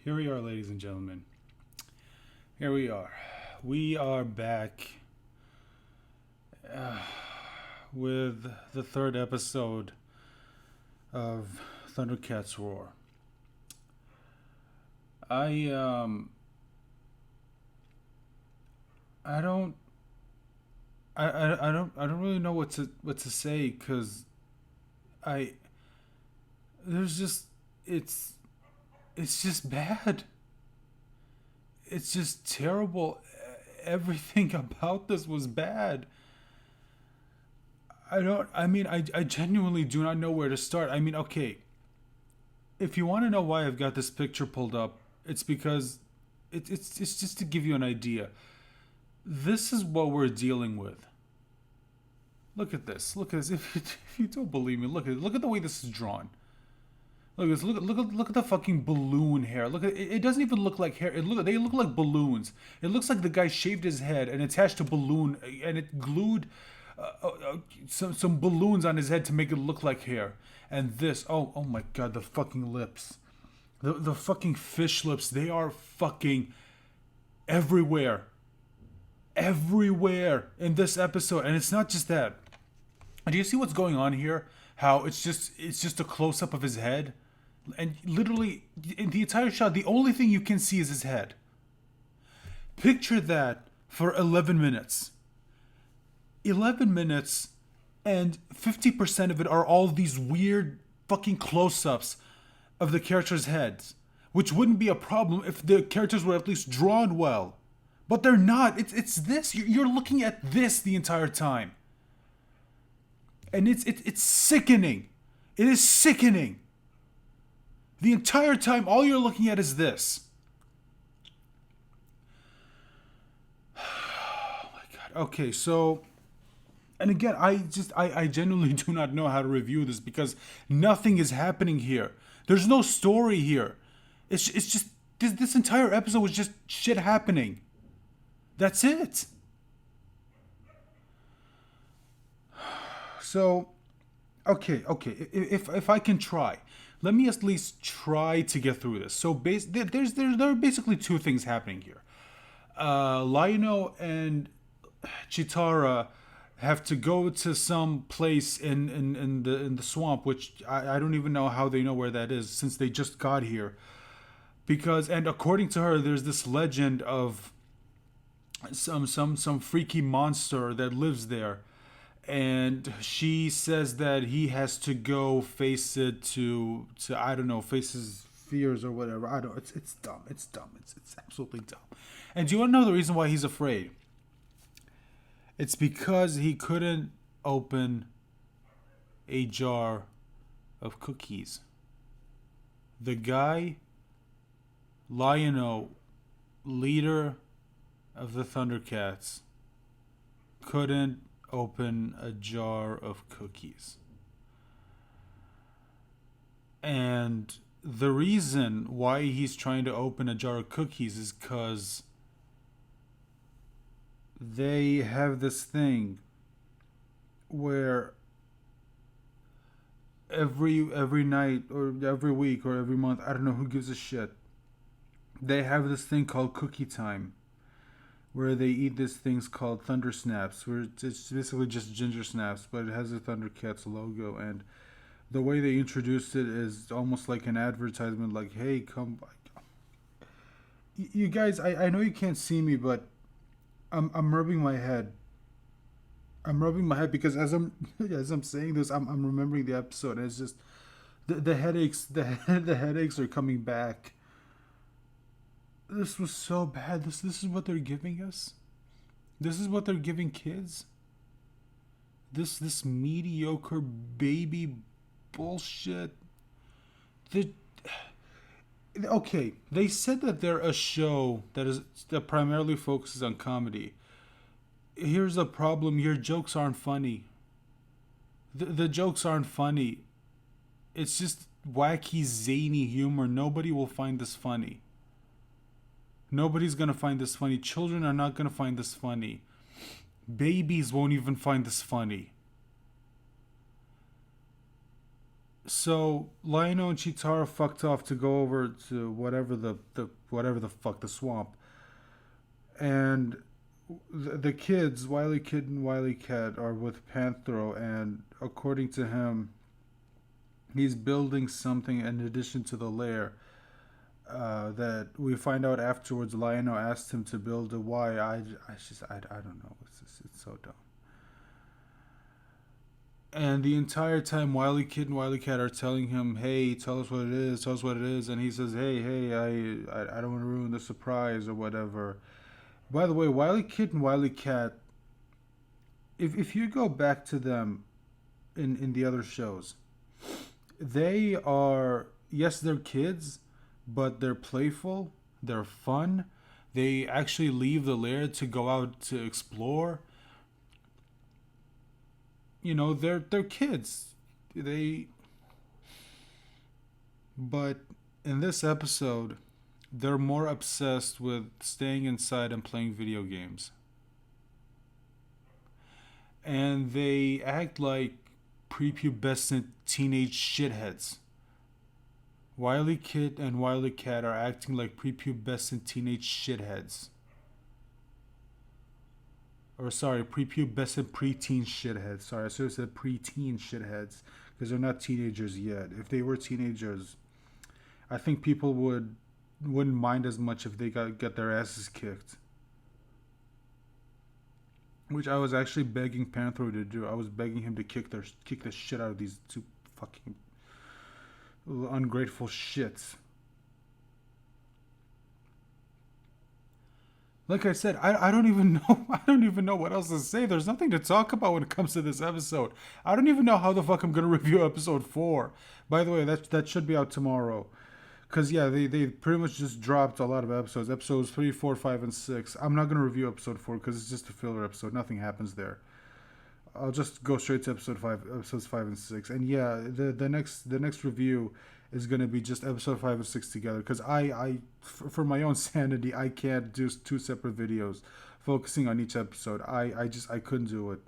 Here we are, ladies and gentlemen. Here we are. We are back with the third episode of Thundercats Roar. I I don't I don't really know what to say because I there's just it's it's just bad. It's just terrible. Everything about this was bad. I genuinely do not know where to start. I mean, okay, if you want to know why I've got this picture pulled up, it's because it's just to give you an idea. This is what we're dealing with. Look at this. Look at this. If you don't believe me, look at the way this is drawn. Look at this. Look at the fucking balloon hair. Look at it. It doesn't even look like hair. They look like balloons. It looks like the guy shaved his head and attached a balloon and it glued some balloons on his head to make it look like hair. And this, oh my god, the fucking lips, the fucking fish lips. They are fucking everywhere, everywhere in this episode. And it's not just that. Do you see what's going on here? How it's just a close up of his head, and literally in the entire shot, the only thing you can see is his head. Picture that for 11 minutes. 11 minutes, and 50% of it are all these weird fucking close ups of the characters' heads, which wouldn't be a problem if the characters were at least drawn well. But they're not. It's this. You're looking at this the entire time. And it's sickening. It is sickening. The entire time, all you're looking at is this. Oh my god. Okay, so, and again, I genuinely do not know how to review this because nothing is happening here. There's no story here. It's just this entire episode was just shit happening. That's it. So, okay. If I can try, let me at least try to get through this. So, there are basically two things happening here. Lionel and Chitara have to go to some place in the swamp, which I don't even know how they know where that is since they just got here. And according to her, there's this legend of some freaky monster that lives there. And she says that he has to go face it to I don't know, face his fears or whatever. I don't. It's dumb. It's dumb. It's absolutely dumb. And do you want to know the reason why he's afraid? It's because he couldn't open a jar of cookies. The guy, Lionel, leader of the Thundercats, couldn't open a jar of cookies. And the reason why he's trying to open a jar of cookies is because they have this thing where every night or every week or every month, I don't know who gives a shit, they have this thing called cookie time, where they eat these things called Thunder Snaps, where it's basically just ginger snaps, but it has a Thundercats logo. And the way they introduced it is almost like an advertisement, like, hey, come by. You guys, I know you can't see me, but I'm rubbing my head. I'm rubbing my head because as I'm saying this, I'm remembering the episode, and it's just the headaches. The headaches are coming back. This was so bad. This is what they're giving us. This is what they're giving kids. This mediocre baby bullshit. Okay, they said that they're a show that primarily focuses on comedy. Here's the problem: your jokes aren't funny. The jokes aren't funny. It's just wacky, zany humor. Nobody will find this funny. Nobody's gonna find this funny. Children are not gonna find this funny. Babies won't even find this funny. So Lionel and Chitara fucked off to go over to whatever the fuck, the swamp, and the kids, Wily Kid and Wily Cat, are with Panthro, and according to him, he's building something in addition to the lair. That we find out afterwards. Lionel asked him to build a why. I don't know. It's so dumb. And the entire time, Wily Kid and Wily Cat are telling him, "Hey, tell us what it is. Tell us what it is." And he says, "Hey, I don't want to ruin the surprise or whatever." By the way, Wily Kid and Wily Cat, if you go back to them in the other shows, they are, yes, they're kids, but they're playful, they're fun. They actually leave the lair to go out to explore. You know, they're kids. They But in this episode, they're more obsessed with staying inside and playing video games. And they act like prepubescent teenage shitheads. Wily Kid and Wily Cat are acting like prepubescent teenage shitheads. Or sorry, prepubescent preteen shitheads. Sorry, I should have said preteen shitheads because they're not teenagers yet. If they were teenagers, I think people wouldn't mind as much if they get their asses kicked. Which I was actually begging Panthro to do. I was begging him to kick the shit out of these two fucking ungrateful shits. Like I said, I don't even know. I don't even know what else to say. There's nothing to talk about when it comes to this episode. I don't even know how the fuck I'm gonna review episode 4. By the way, that should be out tomorrow. Cause yeah, they pretty much just dropped a lot of episodes. Episodes 3, 4, 5, and 6. I'm not gonna review episode 4 because it's just a filler episode. Nothing happens there. I'll just go straight to episodes 5 and 6. And yeah, the next review is gonna be just episode 5 and 6 together. Because for my own sanity, I can't do 2 separate videos focusing on each episode. I couldn't do it.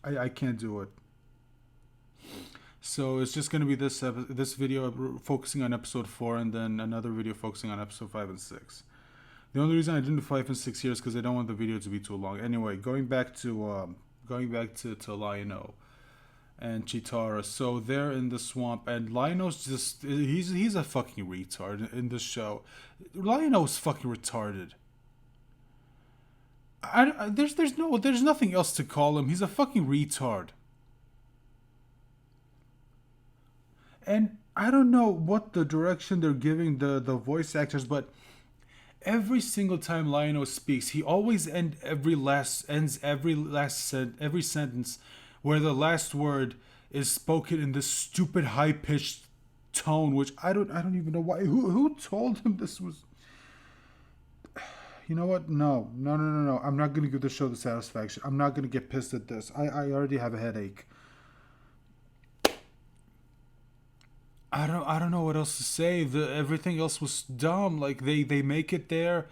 I can't do it. So it's just going to be this video focusing on episode 4 and then another video focusing on episode 5 and 6. The only reason I didn't do 5 and 6 here is because I don't want the video to be too long. Anyway, going back to Lionel and Chitara. So they're in the swamp and Lionel's just he's a fucking retard in this show. Lionel's fucking retarded. There's nothing else to call him. He's a fucking retard. And I don't know what the direction they're giving the voice actors, but every single time Lionel speaks, he always ends every sentence where the last word is spoken in this stupid high pitched tone, which I don't even know why. Who told him this was? You know what? No. I'm not gonna give the show the satisfaction. I'm not gonna get pissed at this. I already have a headache. I don't know what else to say. Everything else was dumb. Like they make it there,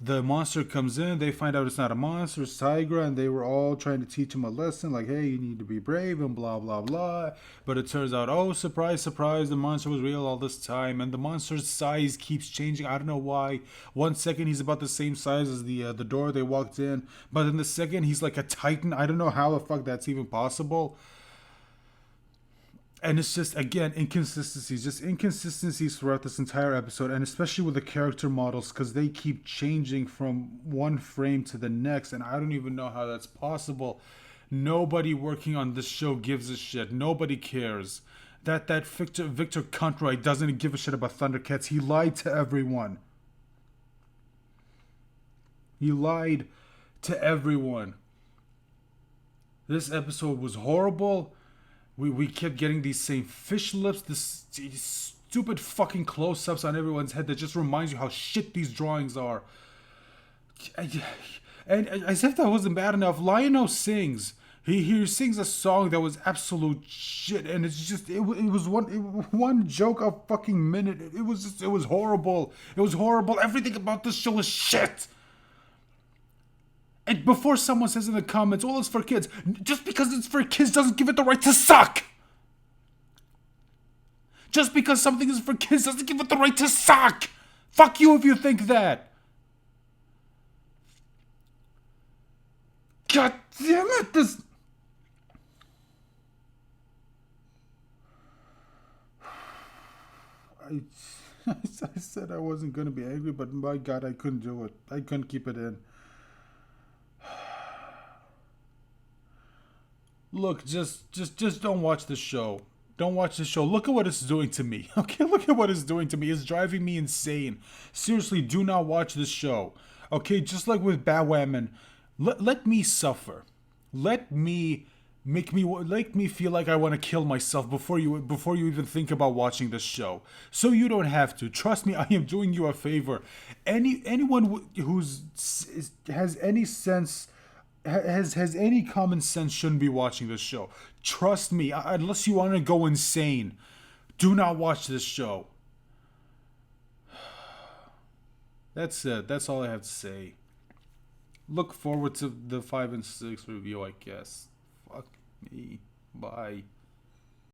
the monster comes in, they find out it's not a monster, it's Tigra, and they were all trying to teach him a lesson, like, hey, you need to be brave and blah blah blah. But it turns out, oh, surprise, surprise, the monster was real all this time, and the monster's size keeps changing. I don't know why. 1 second he's about the same size as the door they walked in, but in the second he's like a titan. I don't know how the fuck that's even possible. And it's just, again, inconsistencies throughout this entire episode, and especially with the character models, because they keep changing from one frame to the next, and I don't even know how that's possible. Nobody working on this show gives a shit. Nobody cares. That Victor Conroy doesn't give a shit about Thundercats. He lied to everyone. He lied to everyone. This episode was horrible. We kept getting these same fish lips, these stupid fucking close-ups on everyone's head that just reminds you how shit these drawings are. And as if that wasn't bad enough, Lionel sings. He sings a song that was absolute shit, and it's just it was one joke a fucking minute. It was horrible. It was horrible. Everything about this show is shit. And before someone says in the comments, well, it's for kids. Just because it's for kids doesn't give it the right to suck. Just because something is for kids doesn't give it the right to suck. Fuck you if you think that. God damn it, this... I said I wasn't gonna be angry, but my God, I couldn't do it. I couldn't keep it in. Look, just don't watch the show. Don't watch the show. Look at what it's doing to me. Okay, look at what it's doing to me. It's driving me insane. Seriously, do not watch this show. Okay, just like with Batwoman, let me suffer. Let me feel like I want to kill myself before you even think about watching this show. So you don't have to. Trust me, I am doing you a favor. Anyone who's has any sense has any common sense shouldn't be watching this show. Trust me, unless you want to go insane, do not watch this show. That's it. That's all I have to say. Look forward to the 5 and 6 review, I guess. Fuck me. Bye.